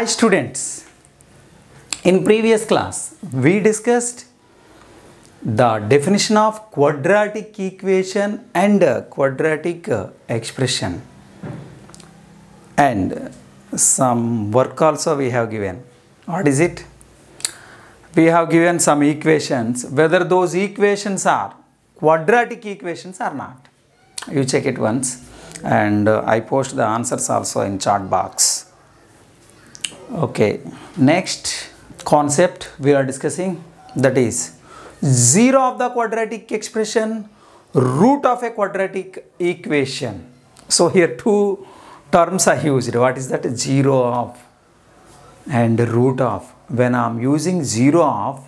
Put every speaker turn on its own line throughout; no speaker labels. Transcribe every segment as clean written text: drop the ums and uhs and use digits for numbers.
Hi students, in previous class we discussed the definition of quadratic equation and quadratic expression, and some work also we have given. What is it? We have given some equations, whether those equations are quadratic equations or not. You check it once, and I post the answers also in chat box. Okay, next concept we are discussing, that is zero of the quadratic expression, root of a quadratic equation. So here two terms are used. What is that? Zero of and root of. When I am using zero of,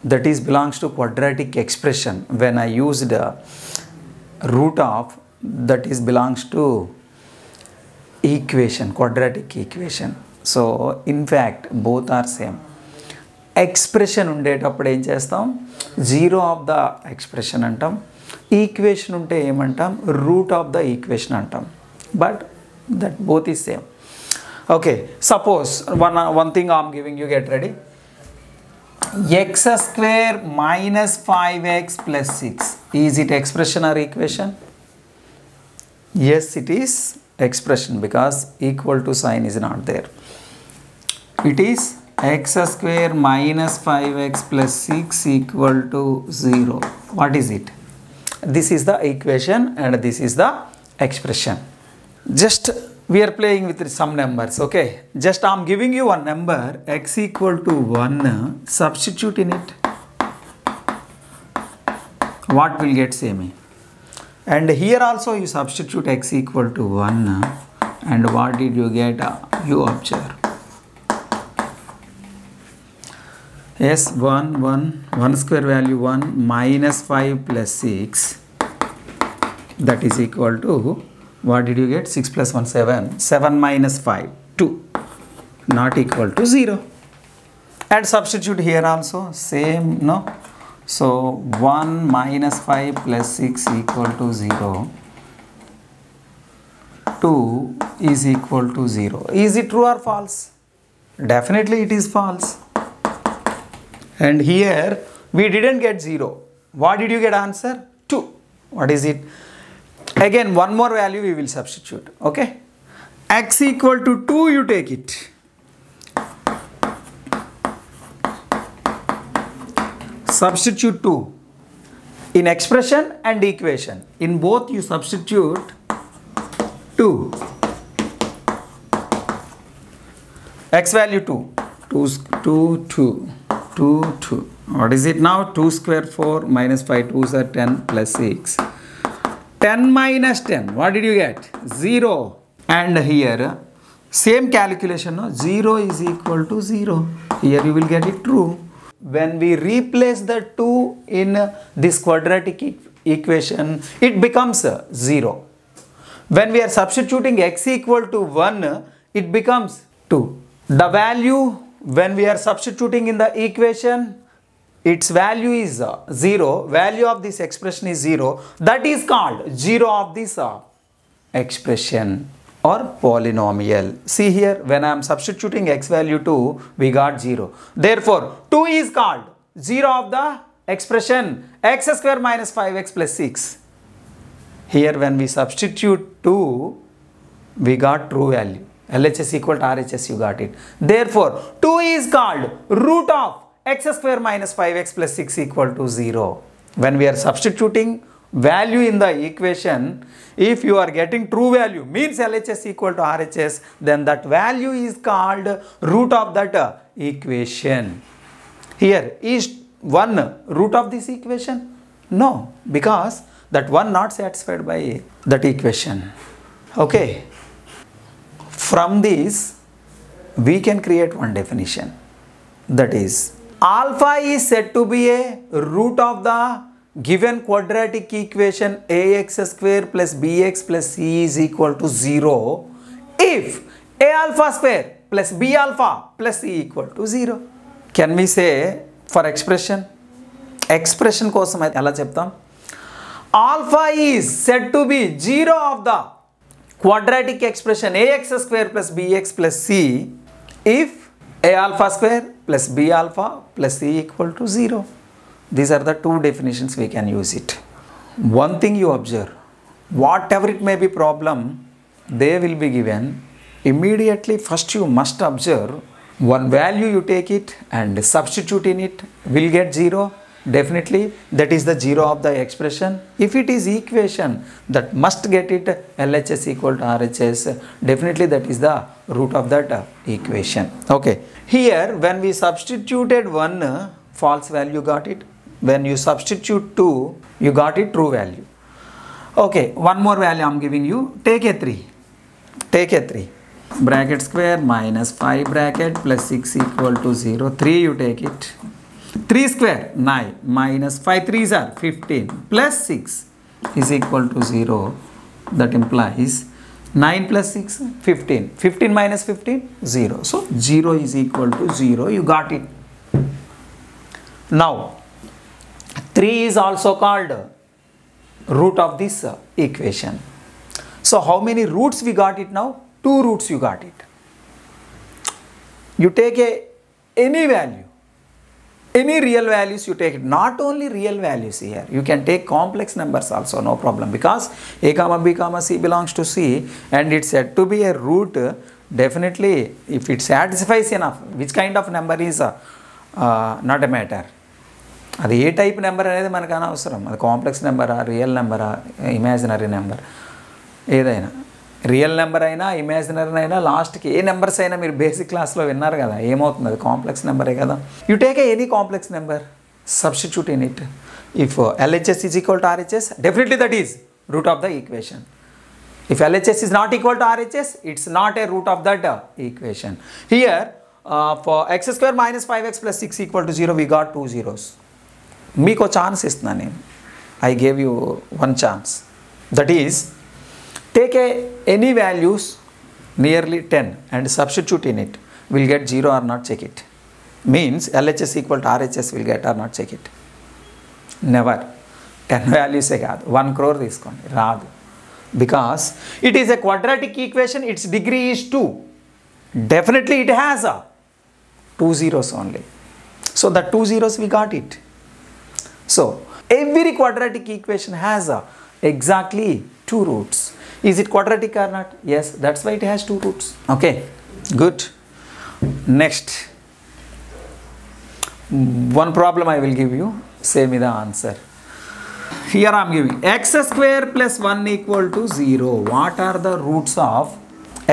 that is belongs to quadratic expression. When I used root of, that is belongs to equation, quadratic equation. So in fact both are same. Expression ఉండేటప్పుడు ఏం చేస్తాం, zero of the expression అంటాం. Equation ఉంటే ఏమంటాం, root of the equation అంటాం. But that both is same. Okay, suppose one thing I'm giving you, get ready. X square minus 5x plus 6, is it expression or equation? Yes, it is expression because equal to sign is not there. It is x square minus 5x plus 6 equal to 0. What is it? This is the equation and this is the expression. Just we are playing with some numbers. Okay, just I am giving you one number, x equal to 1, substitute in it. What will get same? And here also you substitute x equal to 1, and what did you get? You observe. Yes, 1 square value 1 minus 5 plus 6, that is equal to, what did you get? 6 plus 1 7, 7 minus 5 2, not equal to 0. And substitute here also same, no? So 1 minus 5 plus 6 equal to 0. 2 is equal to 0. Is it true or false? Definitely it is false. And here we didn't get 0. What did you get answer? 2. What is it? Again one more value we will substitute. Okay, x equal to 2, you take it. Substitute 2 in expression and equation. In both you substitute 2. X value 2. 2. What is it now? 2 square 4 minus 5 2s are 10 plus 6. 10 minus 10. What did you get? 0. And here same calculation. No? 0 is equal to 0. Here you will get it true. When we replace the 2 in this quadratic equation, it becomes 0. When we are substituting x equal to 1, it becomes 2. The value when we are substituting in the equation, its value is 0. Value of this expression is 0. That is called 0 of this expression or polynomial. See here, when I am substituting x value 2, we got 0. Therefore 2 is called 0 of the expression x square minus 5x plus 6. Here when we substitute 2, we got true value. LHS equal to RHS, you got it. Therefore 2 is called root of x square minus 5x plus 6 equal to 0. When we are substituting value in the equation, if you are getting true value, means LHS equal to RHS, then that value is called root of that equation. Here is 1 root of this equation? No, because that 1 not satisfied by that equation. Okay, from this we can create one definition, that is alpha is said to be a root of the given quadratic equation ax square plus bx plus c is equal to 0 if a alpha square plus b alpha plus c equal to 0. Can we say for expression కోసం అయితే ఎలా చెప్తాం? Alpha is said to be 0 of the quadratic expression ax square plus bx plus c if a alpha square plus b alpha plus c equal to 0. These are the two definitions we can use it. One thing you observe, whatever it may be problem, they will be given. Immediately first you must observe one value, you take it and substitute in it, will get 0. Definitely that is the 0 of the expression. If it is equation, that must get it LHS equal to RHS. Definitely that is the root of that equation. Okay. Here when we substituted 1, false value got it. When you substitute 2, you got it true value. Okay, one more value I am giving you. Take a 3. Take a 3. Bracket square minus 5 bracket plus 6 equal to 0. 3 you take it. 3 square 9 minus 5 3s are 15 plus 6 is equal to 0. That implies 9 plus 6 15. 15 minus 15 0. So 0 is equal to 0. You got it. Now 3 is also called root of this equation. So how many roots we got it now? 2 roots you got it. You take any value, any real values you take it. Not only real values here, you can take complex numbers also, no problem, because a comma b comma c belongs to c and it's said to be a root. Definitely if it satisfies enough, which kind of number is not a matter. అది ఏ type number అనేది మనకు అనవసరం. అది complex నెంబరా, real నెంబరా, imaginary number, ఏదైనా real number అయినా imaginary అయినా లాస్ట్కి ఏ numbers అయినా మీరు బేసిక్ క్లాస్లో విన్నారు కదా, ఏమవుతుంది అది కాంప్లెక్స్ నెంబరే కదా. You take any complex number, substitute in it. If LHS is equal to RHS, definitely that is root of the equation. If LHS is not equal to RHS, it's not a root of that equation. Here for x square minus 5x plus 6 equal to 0, we got 2 zeros. మీకు chance ఇస్తున్నాను నేను. I gave you one chance. That is, take any values nearly 10 and substitute in it. Will get 0 or not, check it. Means LHS equal to RHS will get or not, check it. Never. 10 values కాదు, 1 crore తీసుకోండి, రాదు. Because it is a quadratic equation, its degree is 2. Definitely it has 2 zeros only. So the 2 zeros we got it. So every quadratic equation has exactly 2 roots. Is it quadratic or not? Yes, that's why it has 2 roots. Okay, good. Next, one problem I will give you, say me the answer. Here I am giving x square plus 1 equal to 0. What are the roots of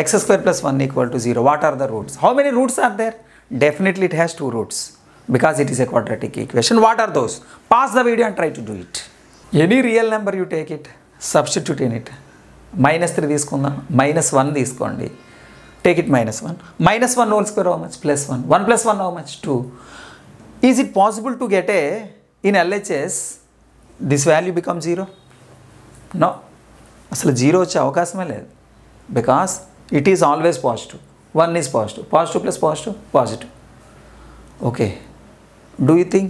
x square plus 1 equal to 0? What are the roots? How many roots are there? Definitely it has 2 roots. Because it is a quadratic equation. What are those? Pause the video and try to do it. Any real number you take it, substitute in it. Minus 3 తీసుకుందాం, minus 1 తీసుకోండి. Take it minus 1. Minus 1 whole square how much? Plus 1. 1 plus 1 how much? 2. Is it possible to get in LHS, this value becomes 0? No. అసలు 0 వచ్చే అవకాశమే లేదు. Because it is always positive. 1 is positive. Positive plus positive, positive. Okay. Do you think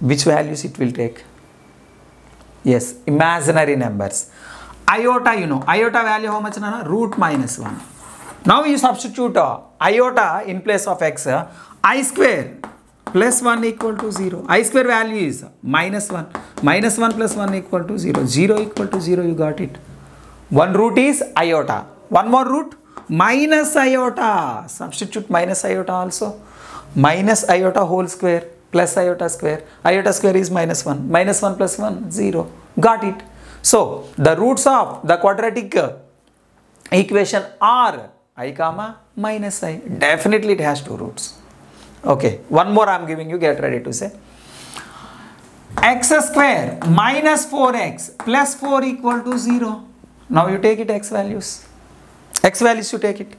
which values it will take? Yes, imaginary numbers. Iota, you know, iota value how much? Root minus 1. Now you substitute iota in place of x. I square plus 1 equal to 0. I square value is minus 1. Minus 1 plus 1 equal to 0. 0 equal to 0, you got it. One root is iota. One more root, minus iota. Substitute minus iota also. Minus iota whole square plus iota square. Iota square is minus 1. Minus 1 plus 1, 0. Got it. So the roots of the quadratic equation are I comma minus I. Definitely it has 2 roots. Okay. One more I am giving you. Get ready to say. X square minus 4x plus 4 equal to 0. Now you take it x values. X values you take it.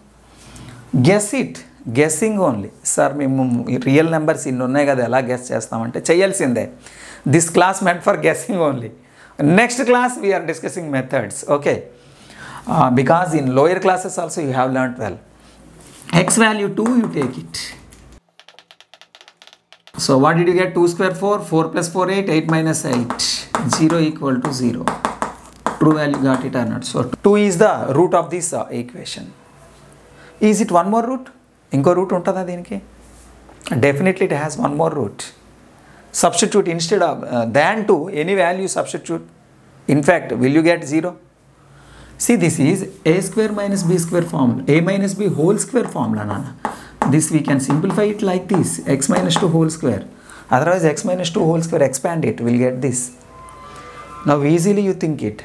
Guess it. Guessing only. Sir మేము real numbers ఇన్ని ఉన్నాయి కదా, ఎలా guess చేస్తామంటే చేయాల్సిందే. This class meant for guessing only. Next class we are discussing methods. Okay. Because in lower classes also you have learnt well. X value 2 you take it. So what did you get? 2 square 4. 4 plus 4 8. 8 minus 8. 0 equal to 0. True value got it or not? So 2 is the root of this equation. Is it one more root? Inko root untada deeniki? Definitely it has one more root. Substitute instead of than 2, any value substitute. In fact, will you get 0? See, this is a square minus b square formula, a minus b whole square formula, nana. This we can simplify it like this, x minus 2 whole square. Otherwise, x minus 2 whole square, expand it, we'll get this. Now, easily you think it.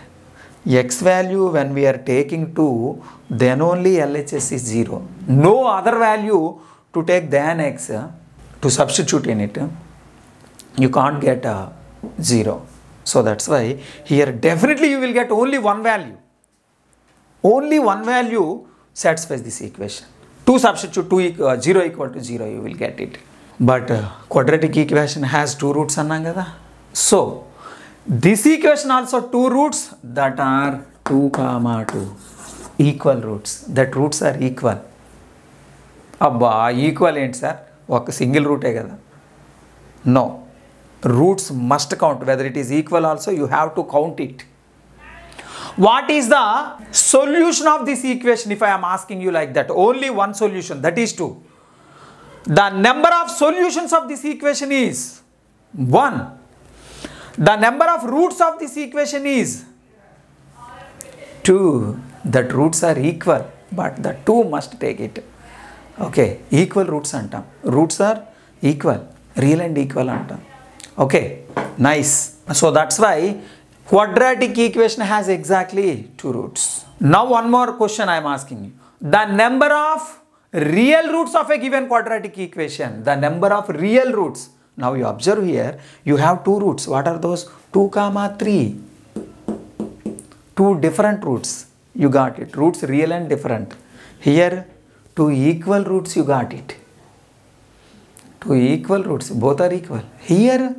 X value when we are taking 2, then only LHS is 0. No other value to take than x to substitute in it. You can't get 0. So that's why here definitely you will get only one value. Only one value satisfies this equation. 2 substitute 0 equal to 0, you will get it. But quadratic equation has 2 roots annam kada. So this equation also 2 roots that are 2, 2 equal roots. That roots are equal. Abba equal enti sir? Oka single root e kada. No. Roots must count. Whether it is equal also, you have to count it. What is the solution of this equation if I am asking you like that? Only one solution, that is 2. The number of solutions of this equation is 1. The number of roots of this equation is 2. That roots are equal, but the 2 must take it. Okay, equal roots antam. Roots are equal, real and equal antam. Okay, nice. So that's why quadratic equation has exactly 2 roots. Now one more question I am asking you. The number of real roots of a given quadratic equation. The number of real roots. Now you observe here, you have 2 roots. What are those? 2, 3. 2 different roots. You got it. Roots real and different. Here 2 equal roots you got it. 2 equal roots. Both are equal. Here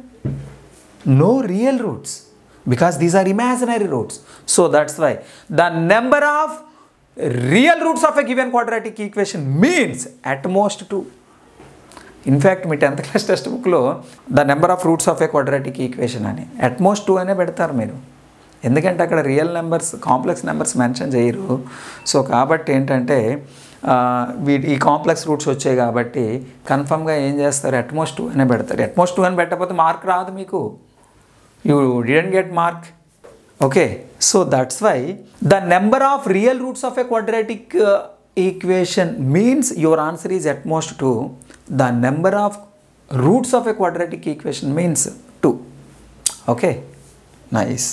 no real roots, because these are imaginary roots. So that's why the number of real roots of a given quadratic equation means at most 2. In fact, my 10th class textbook lo the number of roots of a quadratic equation ani at most 2 ane పెడతారు మీరు. ఎందుకంటే అక్కడ real numbers, complex numbers mention చేయరు. So కాబట్టి ఏంటంటే ఈ complex roots వచ్చాయి కాబట్టి కన్ఫర్మ్గా ఏం చేస్తారు, అట్మోస్ట్ 2 అనే పెడతారు. అట్మోస్ట్ 2 అని పెట్టకపోతే మార్క్ రాదు మీకు. You didn't get mark. Okay, so that's why the number of real roots of a quadratic equation means your answer is at most 2. The number of roots of a quadratic equation means 2. Okay, nice.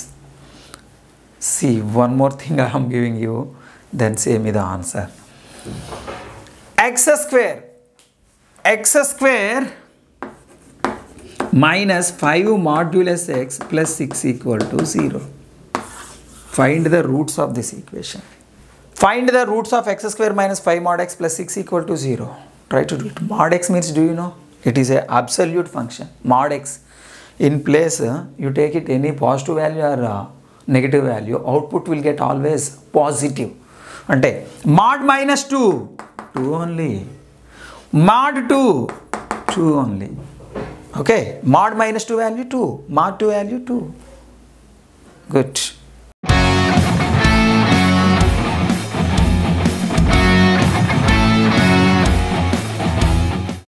See, one more thing I am giving you, then say me the answer. X square minus 5 modulus x plus 6 equal to 0. Find the roots of this equation. Find the roots of x square minus 5 mod x plus 6 equal to 0. Try to do it. Mod x means, do you know? It is an absolute function. Mod x. In place, you take it any positive value or negative value. Output will get always positive. Ante mod minus 2, 2 only. Mod 2, 2 only. Okay, mod minus 2 value 2, mod 2 value 2. Good.